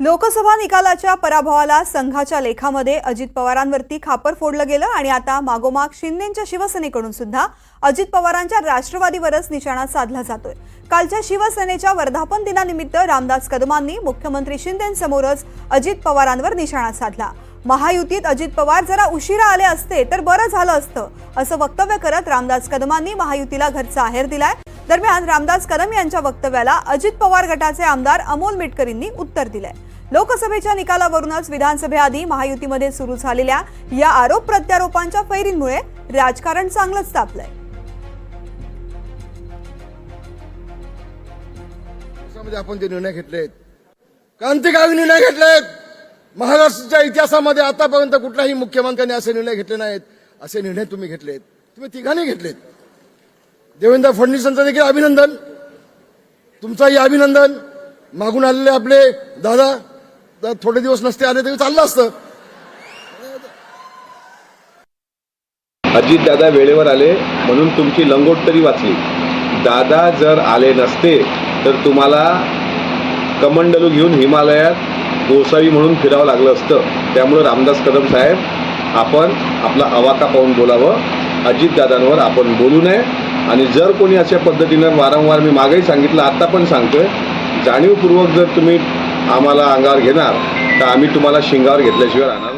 लोकसभा निकालाच्या पराभवाला संघाच्या लेखामध्ये अजित पवारांवरती खापर फोडलं गेलं आणि आता मागोमाग शिंदेंच्या शिवसेनेकडून सुद्धा अजित पवारांच्या राष्ट्रवादीवरच निशाणा साधला जातोय। कालच्या शिवसेनेच्या वर्धापन दिनानिमित्त रामदास कदमांनी मुख्यमंत्री शिंदेंसमोरच अजित पवारांवर निशाणा साधला। महायुतीत अजित पवार जरा उशिरा आले असते तर बरं झालं असतं असं वक्तव्य करत रामदास कदमांनी महायुतीला घरचा आहेर दिलाय। दरम्यान रामदास कदम यांच्या वक्तव्याला अजित पवार गटाचे आमदार अमोल मिटकरींनी उत्तर दिलंय। लोकसभेच्या निकालावरूनच विधानसभेआधी महायुतीमध्ये सुरू झालेल्या या आरोप प्रत्यारोपांच्या फैरींमुळे राजकारण चांगलंच तापलंय। आपण जे निर्णय घेतलेत, क्रांतिकारी निर्णय घेतलेत। महाराष्ट्राच्या इतिहासामध्ये आतापर्यंत कुठल्याही मुख्यमंत्र्यांनी असे निर्णय घेतले नाहीत। असे निर्णय तुम्ही घेतलेत, तुम्ही तिघांनी घेतलेत। देवेंद्र फडणवीसांचं देखील अभिनंदन, तुमचंही अभिनंदन। मागून आलेले आपले दादा थोडे दिवस नसते आले तरी चाललं असतं। अजित दादा वेळेवर आले म्हणून तुमची लंगोट तरी वाचली। दादा जर आले नसते तर तुम्हाला कमंडलू घेऊन हिमालयात गोसावी म्हणून फिरावं लागलं असतं। त्यामुळे रामदास कदम साहेब, आपण आपला अवाका पाहून बोलावं। अजित दादांवर आपण बोलू नये। आणि जर कोणी अशा पद्धतीनं वारंवार, मी मागेही सांगितलं, आता पण सांगतोय, जाणीवपूर्वक जर तुम्ही आम्हाला अंगावर घेणार तर आम्ही तुम्हाला शिंगावर घेतल्याशिवाय राहणार